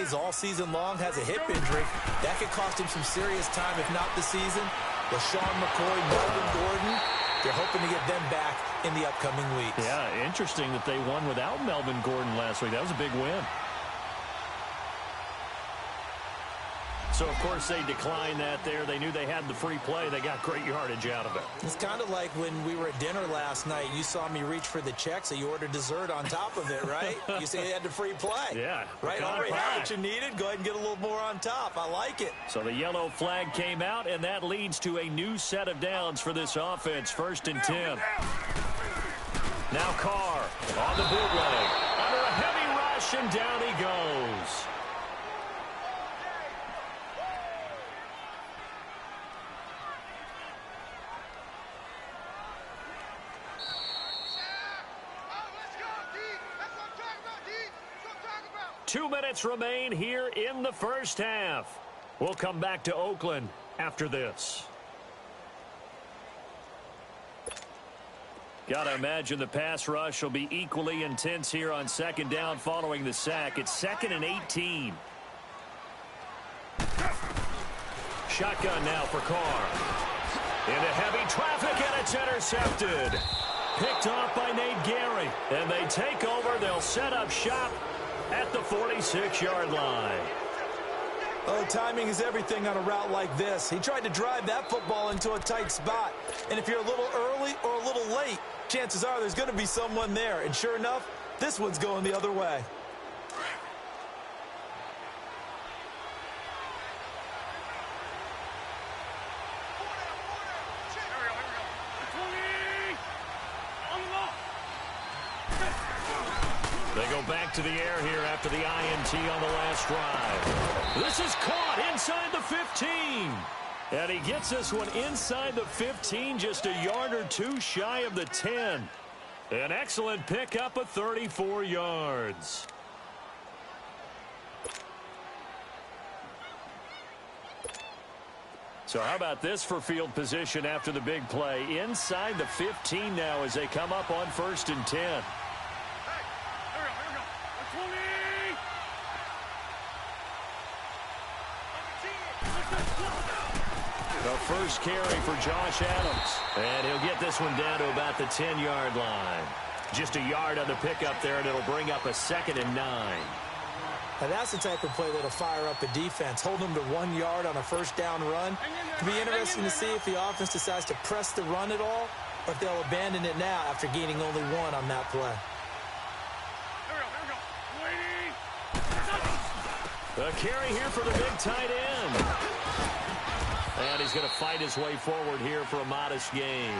is all season long, has a hip injury. That could cost him some serious time, if not the season. LaShawn McCoy, Melvin Gordon, they're hoping to get them back in the upcoming weeks. Yeah, interesting that they won without Melvin Gordon last week. That was a big win. So, of course, they declined that there. They knew they had the free play. They got great yardage out of it. It's kind of like when we were at dinner last night. You saw me reach for the check, so you ordered dessert on top of it, right? You say you had the free play. Yeah. Right? Already had what you needed. Go ahead and get a little more on top. I like it. So the yellow flag came out, and that leads to a new set of downs for this offense. 1st and 10. Now Carr on the bootleg. Under a heavy rush, and down he goes. Two minutes remain here in the first half. We'll come back to Oakland after this. Gotta imagine the pass rush will be equally intense here on 2nd down following the sack. It's 2nd and 18. Shotgun now for Carr. Into heavy traffic, and it's intercepted. Picked off by Nate Gary. And they take over. They'll set up shop at the 46-yard line. Oh, timing is everything on a route like this. He tried to drive that football into a tight spot. And if you're a little early or a little late, chances are there's going to be someone there. And sure enough, this one's going the other way. They go back to the air here after the INT on the last drive. This is caught inside the 15. And he gets this one inside the 15, just a yard or two shy of the 10. An excellent pickup of 34 yards. So how about this for field position after the big play? Inside the 15 now as they come up on 1st and 10. The first carry for Josh Adams. And he'll get this one down to about the 10-yard line. Just a yard on the pickup there, and it'll bring up a 2nd and 9. Now that's the type of play that'll fire up a defense. Hold them to 1 yard on a 1st down run. It'll be interesting to see if the offense decides to press the run at all, or if they'll abandon it now after gaining only 1 on that play. A carry here for the big tight end. And he's going to fight his way forward here for a modest gain.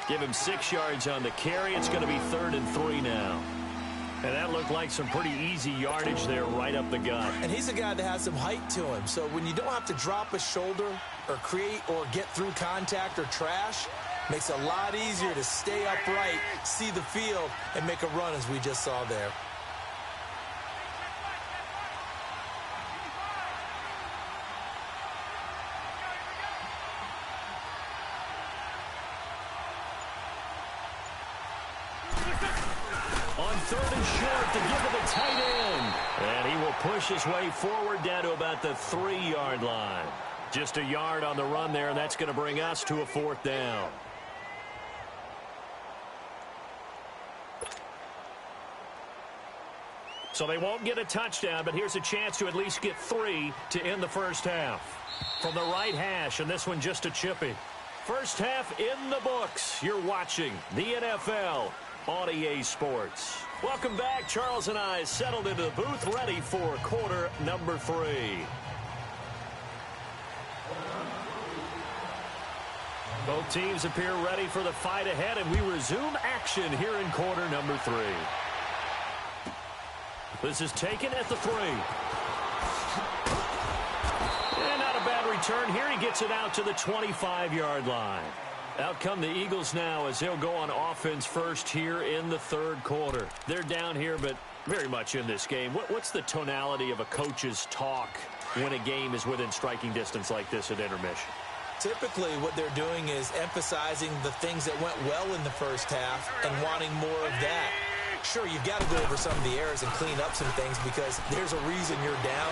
Give him 6 yards on the carry. It's going to be 3rd and 3 now. And that looked like some pretty easy yardage there right up the gut. And he's a guy that has some height to him. So when you don't have to drop a shoulder or create or get through contact or trash, makes it a lot easier to stay upright, see the field, and make a run as we just saw there. On 3rd and short to give it the tight end. And he will push his way forward down to about the 3-yard line. Just a yard on the run there, and that's going to bring us to a 4th down. So they won't get a touchdown, but here's a chance to at least get 3 to end the first half. From the right hash, and this one just a chippy. First half in the books. You're watching the NFL on EA Sports. Welcome back. Charles and I settled into the booth, ready for quarter number 3. Both teams appear ready for the fight ahead, and we resume action here in quarter number 3. This is taken at the 3. And not a bad return here. He gets it out to the 25-yard line. Out come the Eagles now as they'll go on offense first here in the 3rd quarter. They're down here, but very much in this game. What's the tonality of a coach's talk when a game is within striking distance like this at intermission? Typically, what they're doing is emphasizing the things that went well in the first half and wanting more of that. Sure, you've got to go over some of the errors and clean up some things because there's a reason you're down.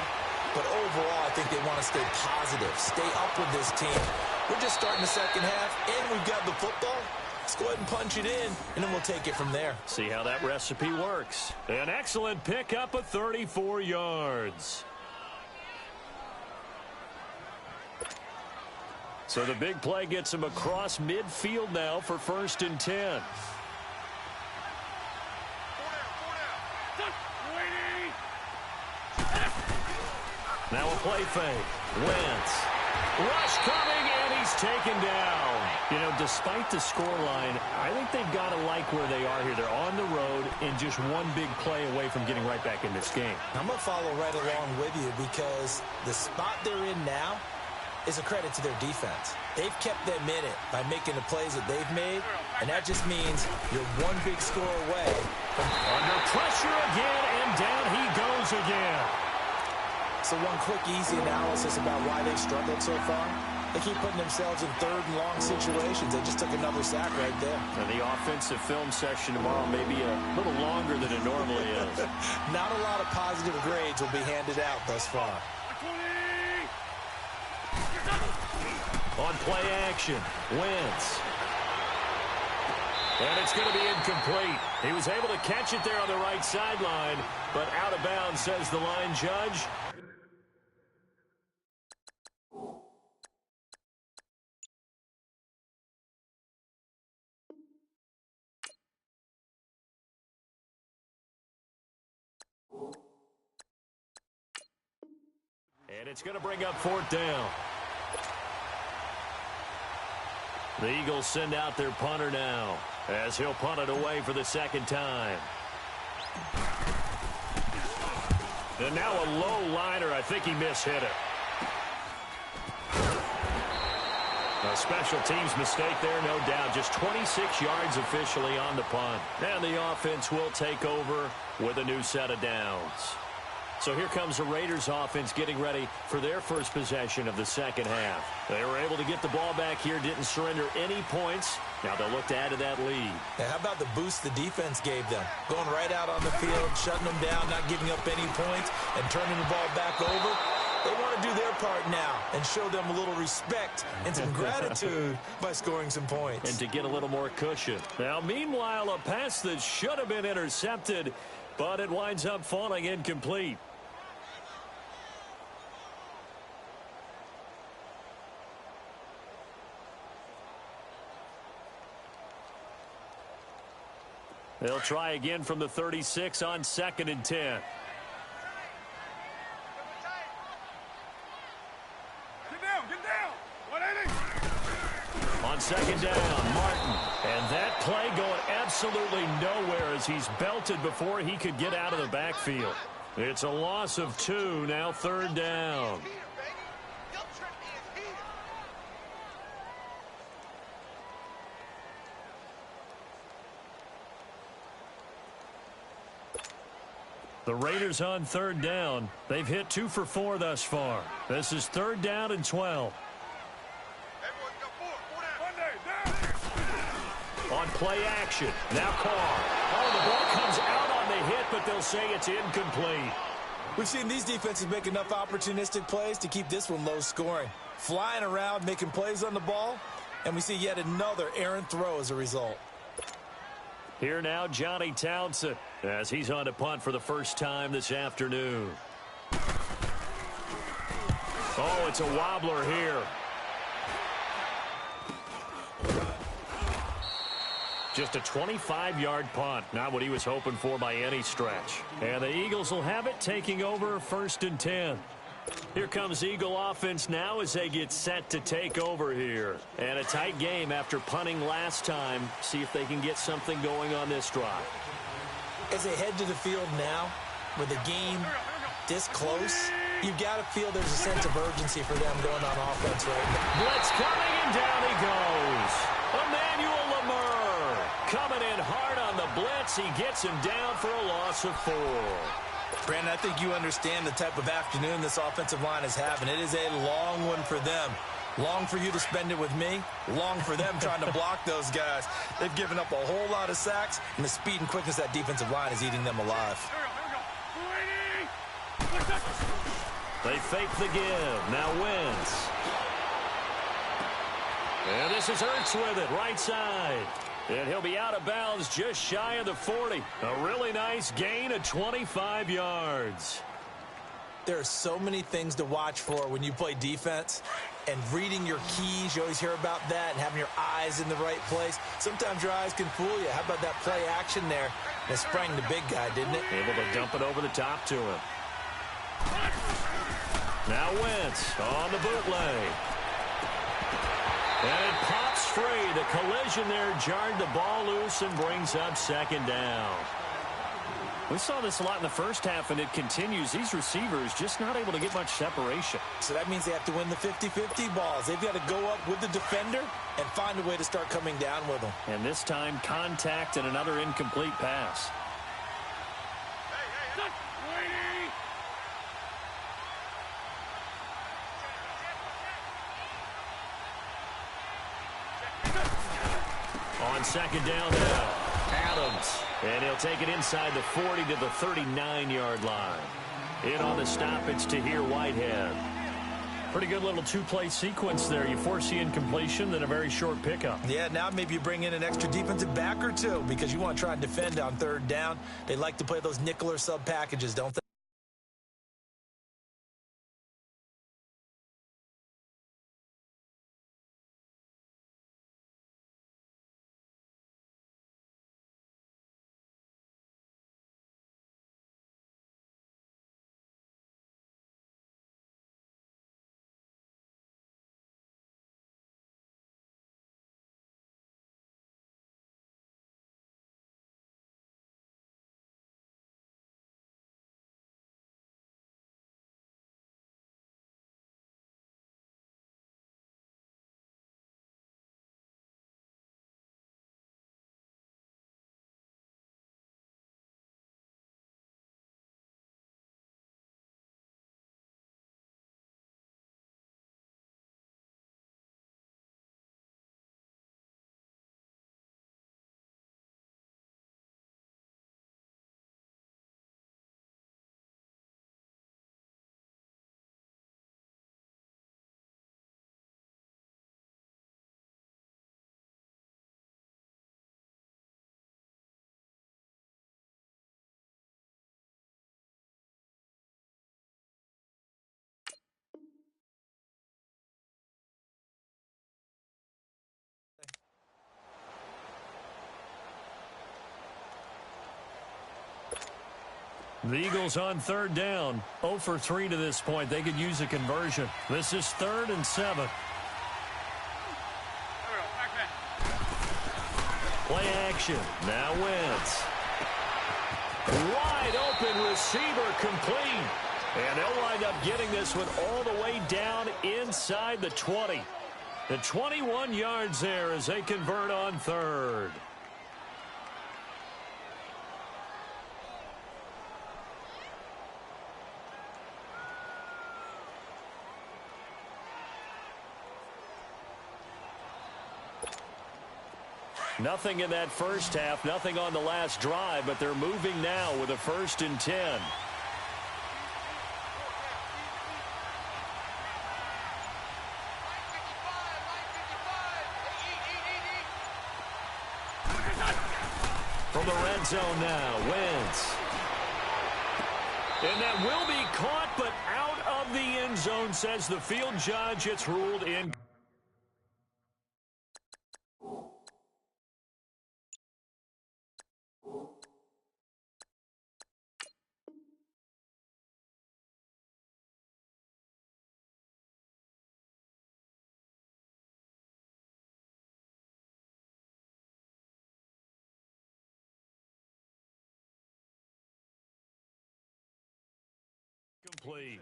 But overall, I think they want to stay positive, stay up with this team. We're just starting the second half, and we've got the football. Let's go ahead and punch it in, and then we'll take it from there. See how that recipe works. An excellent pickup of 34 yards. So the big play gets him across midfield now for 1st and 10. Now a play fake. Wentz. Rush coming, and he's taken down. You know, despite the scoreline, I think they've got to like where they are here. They're on the road and just one big play away from getting right back in this game. I'm going to follow right along with you because the spot they're in now is a credit to their defense. They've kept them in it by making the plays that they've made, and that just means you're one big score away from under pressure again, and down he goes again. So one quick, easy analysis about why they've struggled so far. They keep putting themselves in 3rd and long situations. They just took another sack right there. And the offensive film session tomorrow may be a little longer than it normally is. Not a lot of positive grades will be handed out thus far. On play action, Wentz. And it's going to be incomplete. He was able to catch it there on the right sideline, but out of bounds, says the line judge. And it's going to bring up 4th down. The Eagles send out their punter now as he'll punt it away for the 2nd time. And now a low liner. I think he mishit it. A special teams mistake there, no doubt. Just 26 yards officially on the punt. And the offense will take over with a new set of downs. So here comes the Raiders offense getting ready for their first possession of the second half. They were able to get the ball back here, didn't surrender any points. Now they'll look to add to that lead. And how about the boost the defense gave them? Going right out on the field, shutting them down, not giving up any points, and turning the ball back over. They want to do their part now and show them a little respect and some gratitude by scoring some points. And to get a little more cushion. Now, meanwhile, a pass that should have been intercepted, but it winds up falling incomplete. They'll try again from the 36 on 2nd and 10. Get down. 180. On 2nd down, Martin. And that play going absolutely nowhere as he's belted before he could get out of the backfield. It's a loss of 2, now 3rd down. The Raiders on 3rd down. They've hit 2 for 4 thus far. This is 3rd down and 12. On play action. Now Carr. Oh, the ball comes out on the hit, but they'll say it's incomplete. We've seen these defenses make enough opportunistic plays to keep this one low scoring. Flying around, making plays on the ball, and we see yet another errant throw as a result. Here now, Johnny Townsend, as he's on to punt for the first time this afternoon. Oh, it's a wobbler here. Just a 25-yard punt, not what he was hoping for by any stretch. And the Eagles will have it, taking over 1st and 10. Here comes Eagle offense now as they get set to take over here. And a tight game after punting last time. See if they can get something going on this drive. As they head to the field now, with the game this close, you've got to feel there's a sense of urgency for them going on offense right now. Blitz coming, and down he goes. Emmanuel Lamar coming in hard on the blitz. He gets him down for a loss of 4. Brandon, I think you understand the type of afternoon this offensive line is having. It is a long one for them. Long for you to spend it with me. Long for them trying to block those guys. They've given up a whole lot of sacks, and the speed and quickness of that defensive line is eating them alive. They fake the give. Now Wentz. And this is Ertz with it, right side. And he'll be out of bounds just shy of the 40. A really nice gain of 25 yards. There are so many things to watch for when you play defense, and reading your keys, you always hear about that, and having your eyes in the right place. Sometimes your eyes can fool you. How about that play action there? It sprang the big guy, didn't it? Able to dump it over the top to him. Now Wentz on the bootleg. And it pops free. The collision there jarred the ball loose and brings up second down. We saw this a lot in the first half, and it continues. These receivers just not able to get much separation. So that means they have to win the 50-50 balls. They've got to go up with the defender and find a way to start coming down with them. And this time, contact and another incomplete pass. On second down now, Adams. And he'll take it inside the 40 to the 39-yard line. In on the stoppage to here, Whitehead. Pretty good little two-play sequence there. You force the incompletion, then a very short pickup. Yeah, now maybe you bring in an extra defensive back or two because you want to try and defend on third down. They like to play those nickel or sub packages, don't they? The Eagles on third down. 0 for 3 to this point. They could use a conversion. This is 3rd and 7. Play action. Now Wentz. Wide open receiver complete. And they'll wind up getting this one all the way down inside the 20. The 21 yards there as they convert on third. Nothing in that first half, nothing on the last drive, but they're moving now with a 1st and 10. From the red zone now, Wentz. And that will be caught, but out of the end zone, says the field judge. It's ruled in. Complete.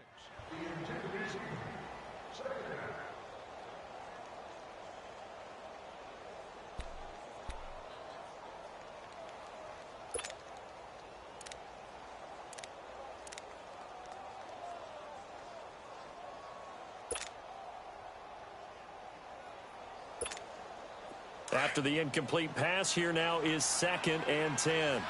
After the incomplete pass, here now is 2nd and 10.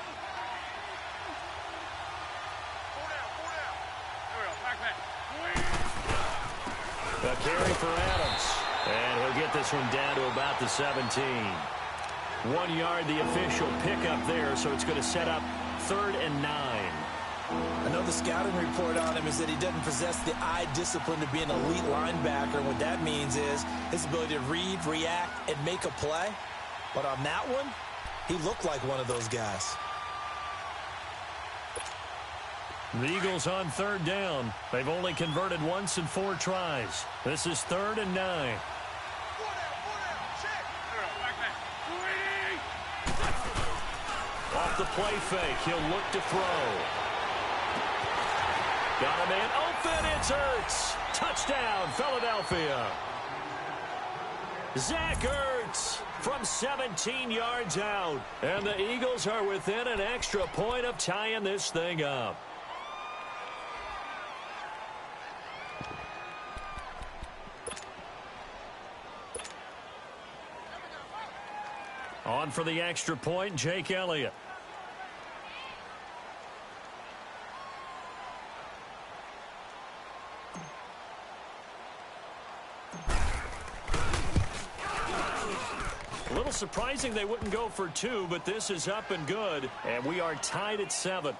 A carry for Adams. And he'll get this one down to about the 17. 1 yard, the official pickup there, so it's going to set up 3rd and 9. I know the scouting report on him is that he doesn't possess the eye discipline to be an elite linebacker. And what that means is his ability to read, react, and make a play. But on that one, he looked like one of those guys. The Eagles on 3rd down. They've only converted once in 4 tries. This is 3rd and 9. Off the play fake, he'll look to throw. Got a man open, it's Ertz. Touchdown, Philadelphia. Zach Ertz from 17 yards out. And the Eagles are within an extra point of tying this thing up. On for the extra point, Jake Elliott. A little surprising they wouldn't go for 2, but this is up and good, and we are tied at 7.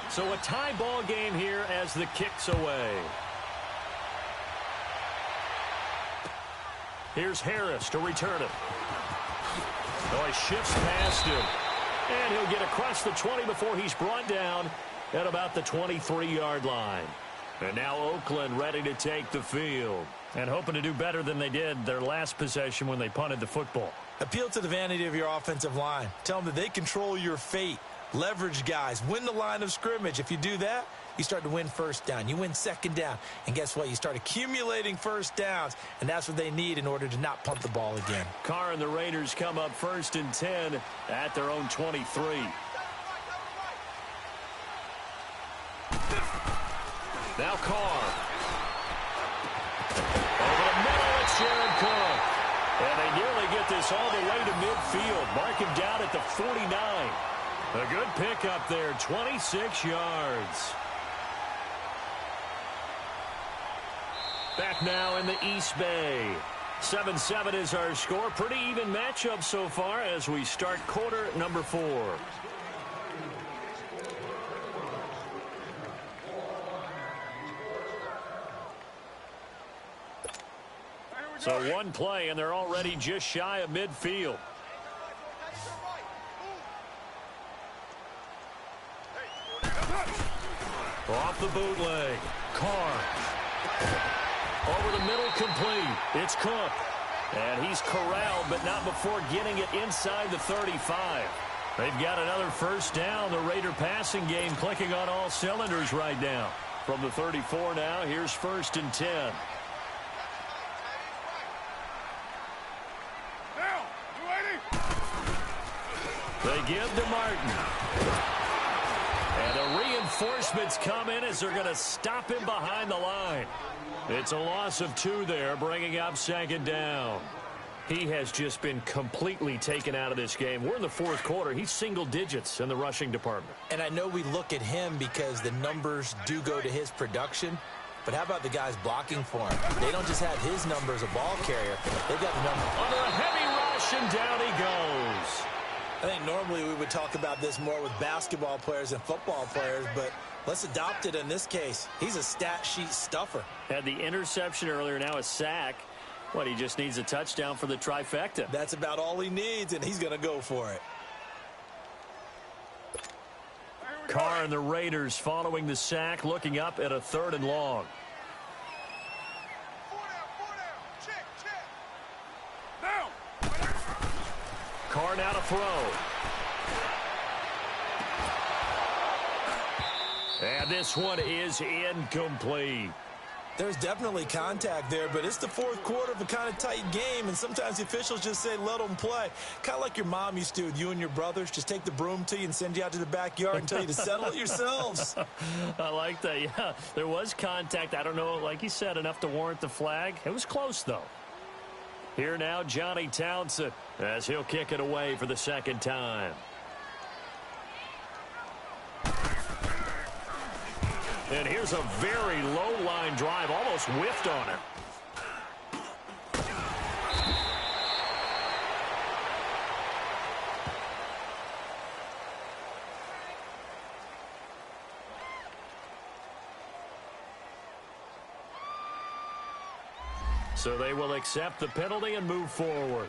So a tie ball game here as the kick's away. Here's Harris to return it. Oh, he shifts past him. And he'll get across the 20 before he's brought down at about the 23-yard line. And now Oakland ready to take the field. And hoping to do better than they did their last possession when they punted the football. Appeal to the vanity of your offensive line. Tell them that they control your fate. Leverage guys. Win the line of scrimmage. If you do that, you start to win 1st down. You win 2nd down. And guess what? You start accumulating 1st downs. And that's what they need in order to not punt the ball again. Carr and the Raiders come up 1st and 10 at their own 23. Now Carr. Over the middle, it's Jared Cook. And they nearly get this all the way to midfield. Mark him down at the 49. A good pickup there, 26 yards. Back now in the East Bay. 7-7 is our score. Pretty even matchup so far as we start quarter number 4. So one play, and they're already just shy of midfield. Off the bootleg. Carr. Over the middle, complete. It's Cook. And he's corralled, but not before getting it inside the 35. They've got another 1st down. The Raider passing game clicking on all cylinders right now. From the 34 now, here's 1st and 10. They give to Martin. And the reinforcements come in as they're going to stop him behind the line. It's a loss of 2 there, bringing up 2nd down. He has just been completely taken out of this game. We're in the 4th quarter. He's single digits in the rushing department. And I know we look at him because the numbers do go to his production. But how about the guys blocking for him? They don't just have his number as a ball carrier. They've got the number. Under a heavy rush, and down he goes. I think normally we would talk about this more with basketball players and football players, but let's adopt it in this case. He's a stat sheet stuffer. Had the interception earlier, now a sack. What, he just needs a touchdown for the trifecta. That's about all he needs, and he's going to go for it. Carr and the Raiders following the sack, looking up at a 3rd and long. Carr now to throw. this one is incomplete. There's definitely contact there, but it's the fourth quarter of a kind of tight game, and sometimes the officials just say, let them play. Kind of like your mom used to with you and your brothers. Just take the broom to you and send you out to the backyard and tell you to settle it yourselves. I like that, yeah. There was contact. I don't know, like you said, enough to warrant the flag. It was close, though. Here now, Johnny Townsend, as he'll kick it away for the second time. And here's a very low line drive, almost whiffed on it. So they will accept the penalty and move forward.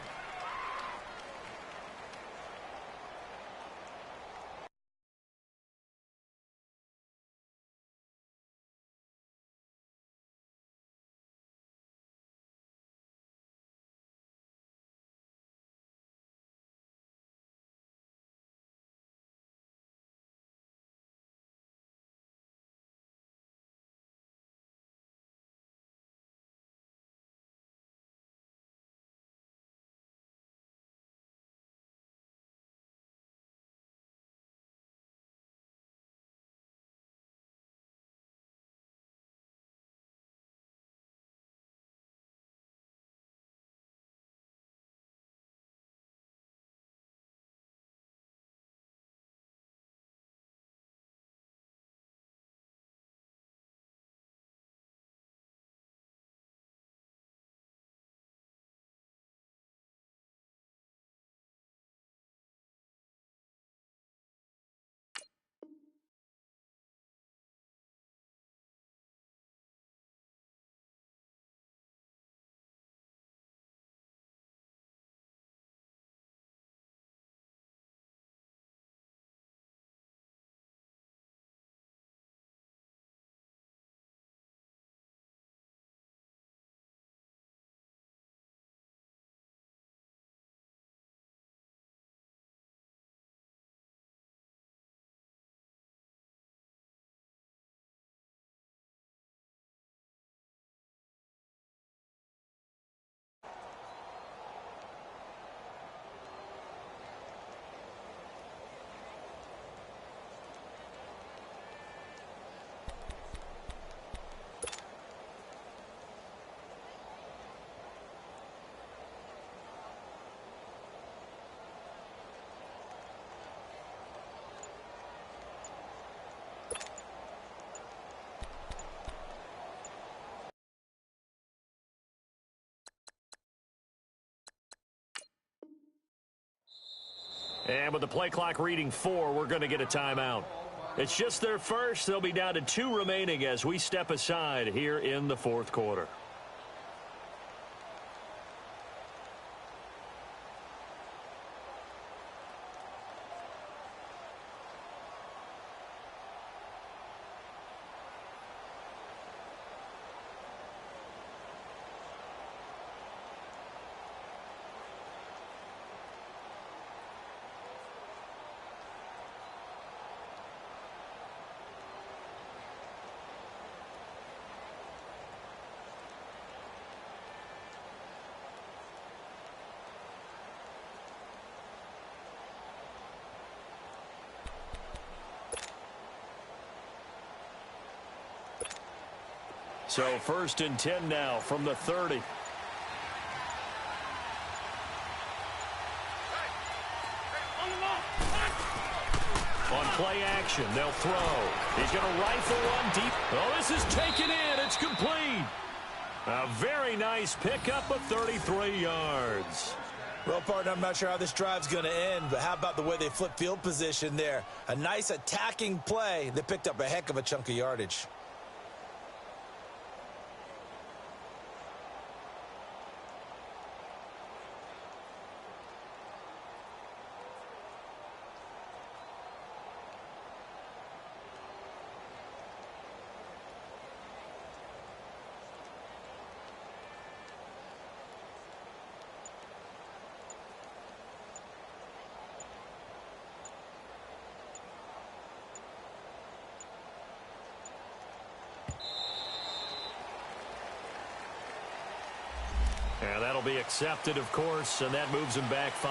And with the play clock reading 4, we're going to get a timeout. It's just their first. They'll be down to 2 remaining as we step aside here in the fourth quarter. So 1st and 10 now from the 30. On play action, they'll throw. He's going to rifle one deep. Oh, this is taken in. It's complete. A very nice pickup of 33 yards. Well, partner, I'm not sure how this drive's going to end, but how about the way they flip field position there? A nice attacking play. They picked up a heck of a chunk of yardage. And that'll be accepted, of course, and that moves him back 5.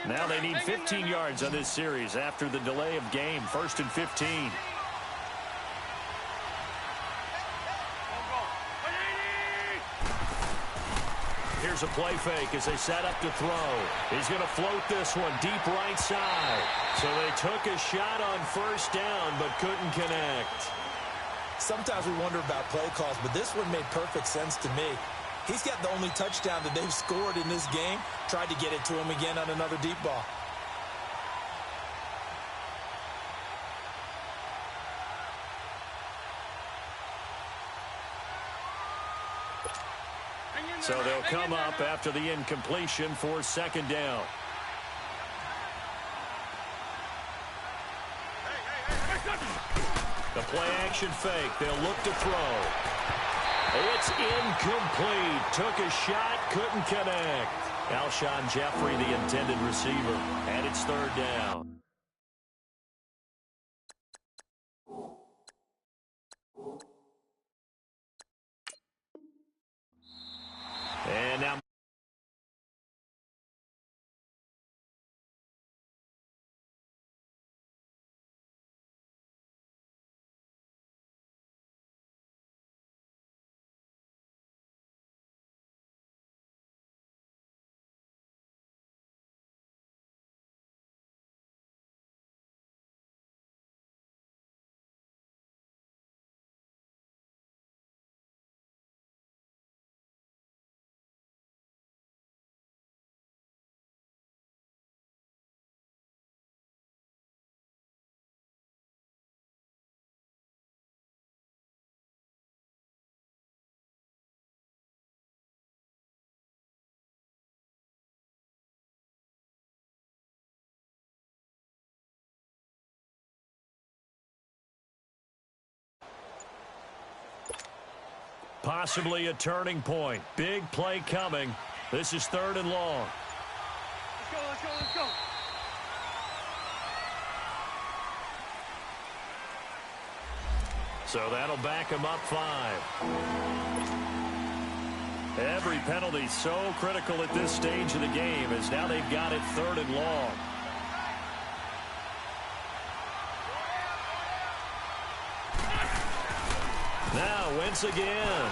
Now they need 15 yards on this series after the delay of game. 1st and 15. Here's a play fake as they set up to throw. He's going to float this one deep right side. So they took a shot on 1st down but couldn't connect. Sometimes we wonder about play calls, but this one made perfect sense to me. He's got the only touchdown that they've scored in this game. Tried to get it to him again on another deep ball. So they'll come up after the incompletion for 2nd down. The play action fake. They'll look to throw. It's incomplete. Took a shot, couldn't connect. Alshon Jeffrey, the intended receiver, and it's 3rd down. And now possibly a turning point. Big play coming. This is 3rd and long. Let's go, let's go, let's go. So that'll back him up 5. Every penalty so critical at this stage of the game as now they've got it 3rd and long. Now Wentz again.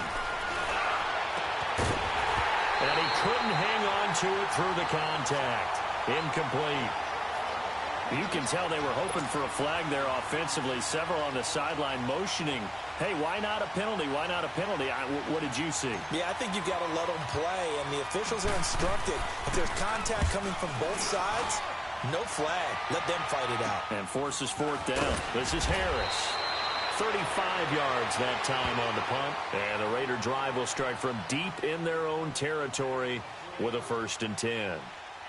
And he couldn't hang on to it through the contact. Incomplete. You can tell they were hoping for a flag there offensively. Several on the sideline motioning. Hey, why not a penalty? Why not a penalty? What did you see? Yeah, I think you've got to let them play, and the officials are instructed. If there's contact coming from both sides, no flag. Let them fight it out. And forces 4th down. This is Harris. 35 yards that time on the punt. And the Raider drive will start from deep in their own territory with a 1st and 10.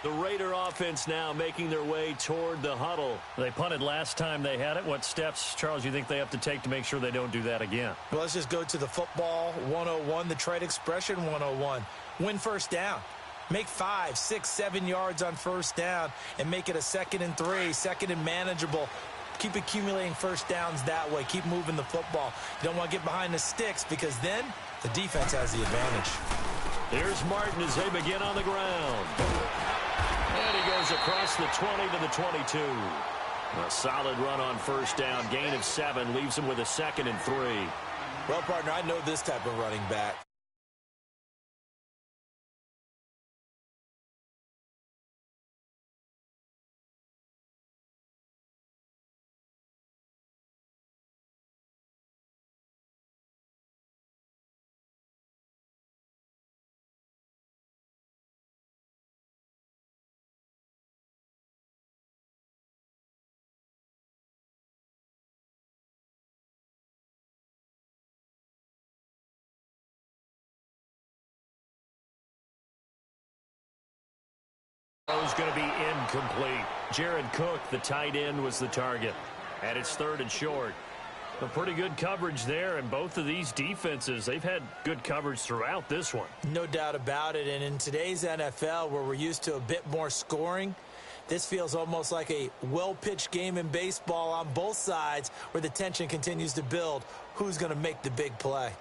The Raider offense now making their way toward the huddle. They punted last time they had it. What steps, Charles, you think they have to take to make sure they don't do that again? Well, let's just go to the football 101, the trade expression 101. Win 1st down. Make 5, 6, 7 yards on 1st down and make it a 2nd and 3, 2nd and manageable. Keep accumulating 1st downs that way. Keep moving the football. You don't want to get behind the sticks because then the defense has the advantage. Here's Martin as they begin on the ground. And he goes across the 20 to the 22. A solid run on 1st down. Gain of 7 leaves him with a 2nd and 3. Well, partner, I know this type of running back. Is going to be incomplete. Jared Cook, the tight end, was the target. And it's 3rd and short. A pretty good coverage there, and both of these defenses, they've had good coverage throughout this one. No doubt about it, and in today's NFL, where we're used to a bit more scoring, This feels almost like a well-pitched game in baseball on both sides where the tension continues to build. Who's going to make the big play?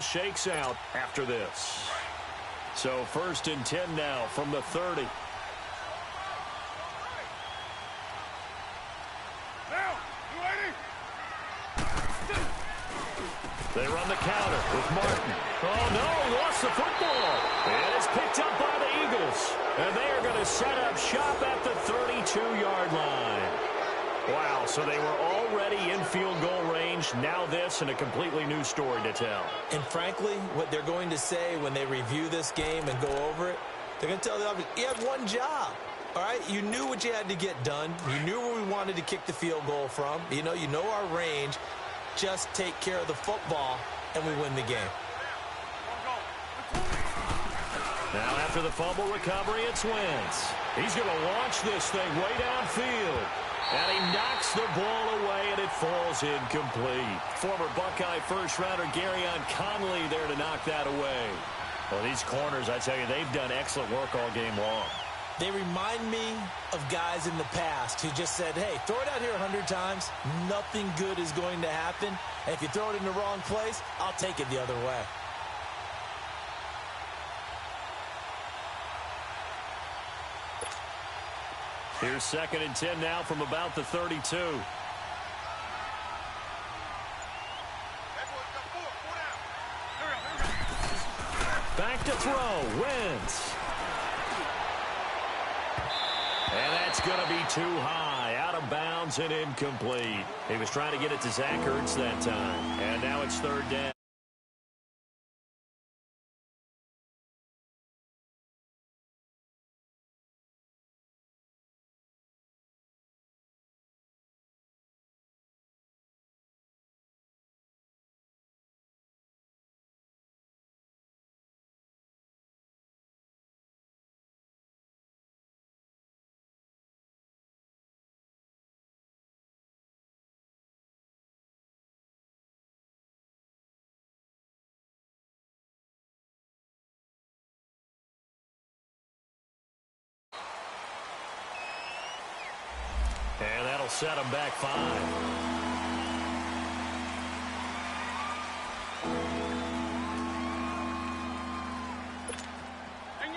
Shakes out after this. So 1st and 10 now from the 30. They run the counter with Martin. Oh, no, lost the football. And it's picked up by the Eagles. And they are going to set up shop at the 32-yard line. Wow, so they were already in field goal range. Now this and a completely new story to tell. And frankly, what they're going to say when they review this game and go over it, they're going to tell the offense, you had one job. All right, you knew what you had to get done. You knew where we wanted to kick the field goal from. You know our range. Just take care of the football, and we win the game. Now after the fumble recovery, it's Wentz. He's going to launch this thing way downfield. And he knocks the ball away, and it falls incomplete. Former Buckeye first-rounder Garyon Conley there to knock that away. Well, these corners, I tell you, they've done excellent work all game long. They remind me of guys in the past who just said, hey, throw it out here 100 times. Nothing good is going to happen. And if you throw it in the wrong place, I'll take it the other way. Here's 2nd and 10 now from about the 32. Back to throw. Wentz. And that's going to be too high. Out of bounds and incomplete. He was trying to get it to Zach Ertz that time. And now it's 3rd down. And that'll set them back 5.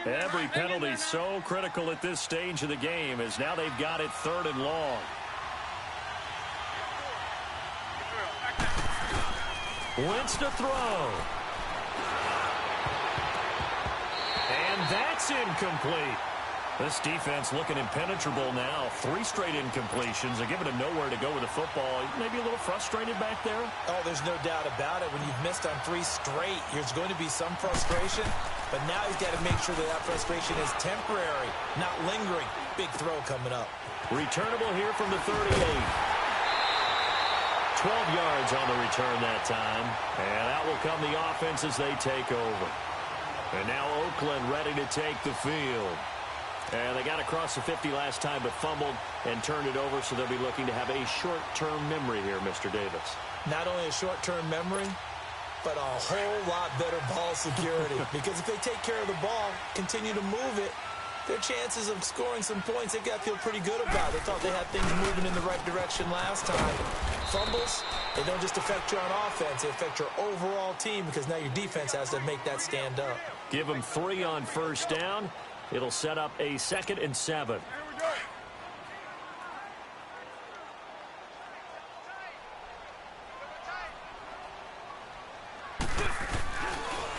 Every penalty so critical at this stage of the game, as now they've got it 3rd and long. Wentz to throw. And that's incomplete. This defense looking impenetrable now. 3 straight incompletions. They're giving him nowhere to go with the football. Maybe a little frustrated back there. Oh, there's no doubt about it. When you've missed on 3 straight, there's going to be some frustration. But now he's got to make sure that frustration is temporary, not lingering. Big throw coming up. Returnable here from the 38. 12 yards on the return that time. And out will come the offense as they take over. And now Oakland ready to take the field. And they got across the 50 last time, but fumbled and turned it over, so they'll be looking to have a short-term memory here, Mr. Davis. Not only a short-term memory, but a whole lot better ball security. Because if they take care of the ball, continue to move it, their chances of scoring some points, they got to feel pretty good about it. They thought they had things moving in the right direction last time. Fumbles, they don't just affect you on offense, they affect your overall team, because now your defense has to make that stand up. Give them 3 on first down. It'll set up a 2nd and 7.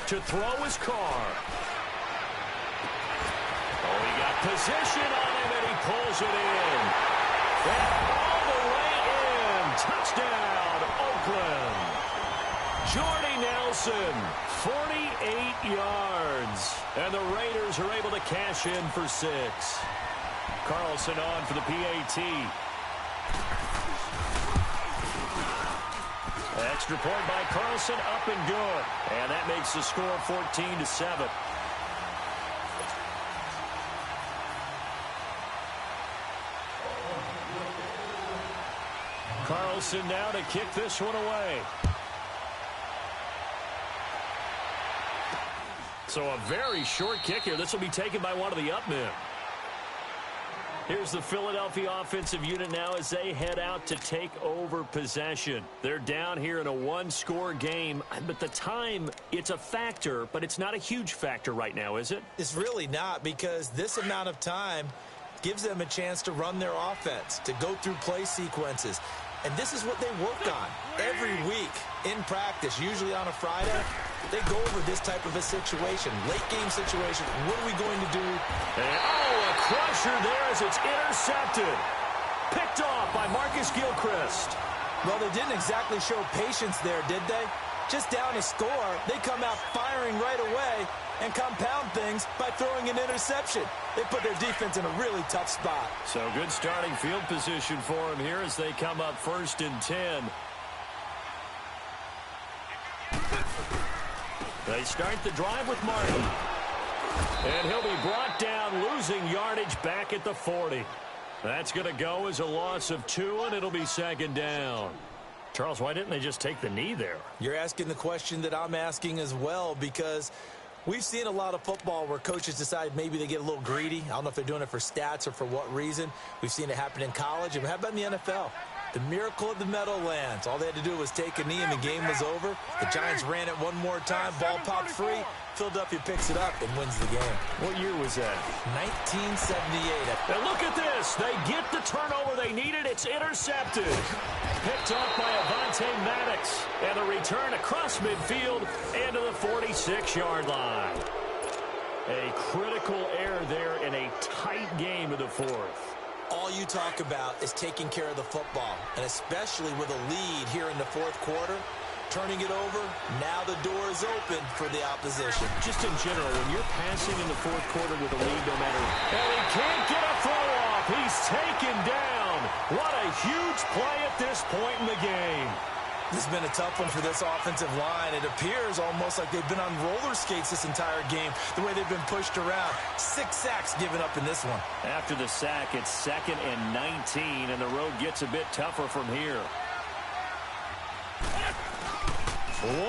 To throw his Carr. Oh, he got position on him, and he pulls it in. And all the way in. Touchdown, Oakland. Jordy Nelson, 48 yards. And the Raiders are able to cash in for 6. Carlson on for the PAT. Extra point by Carlson, up and good. And that makes the score 14-7. Carlson now to kick this one away. So a very short kick here. This will be taken by one of the up men. Here's the Philadelphia offensive unit now as they head out to take over possession. They're down here in a 1-score game, but the time, it's a factor, but it's not a huge factor right now, is it? It's really not, because this amount of time gives them a chance to run their offense, to go through play sequences. And this is what they work on every week in practice, usually on a Friday. They go over this type of a situation, late-game situation. What are we going to do? And, a crusher there as it's intercepted. Picked off by Marcus Gilchrist. Well, they didn't exactly show patience there, did they? Just down a score, they come out firing right away and compound things by throwing an interception. They put their defense in a really tough spot. So good starting field position for them here as they come up 1st and 10. They start the drive with Martin. And he'll be brought down, losing yardage back at the 40. That's going to go as a loss of 2, and it'll be 2nd down. Charles, why didn't they just take the knee there? You're asking the question that I'm asking as well, because we've seen a lot of football where coaches decide maybe they get a little greedy. I don't know if they're doing it for stats or for what reason. We've seen it happen in college. And how about in the NFL? The miracle of the Meadowlands. All they had to do was take a knee and the game was over. The Giants ran it one more time. Ball popped free. Philadelphia picks it up and wins the game. What year was that? 1978. And look at this. They get the turnover they needed. It's intercepted. Picked off by Avonte Maddox. And the return across midfield and to the 46-yard line. A critical error there in a tight game of the 4th. All you talk about is taking care of the football, and especially with a lead here in the 4th quarter, turning it over, now the door is open for the opposition. Just in general, when you're passing in the 4th quarter with a lead, no matter... And he can't get a throw off. He's taken down. What a huge play at this point in the game. This has been a tough one for this offensive line. It appears almost like they've been on roller skates this entire game, the way they've been pushed around. 6 sacks given up in this one. After the sack, it's 2nd and 19, and the road gets a bit tougher from here.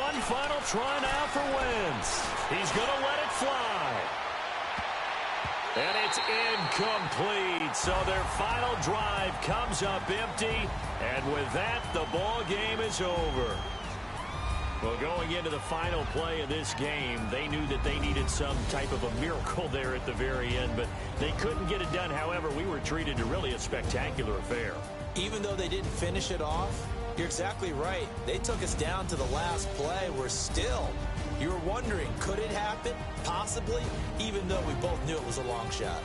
One final try now for Wentz. He's going to let it fly. And it's incomplete. So their final drive comes up empty. And with that, the ball game is over. Well, going into the final play of this game, they knew that they needed some type of a miracle there at the very end, but they couldn't get it done. However, we were treated to really a spectacular affair. Even though they didn't finish it off, you're exactly right. They took us down to the last play. You were wondering, could it happen? Possibly, even though we both knew it was a long shot.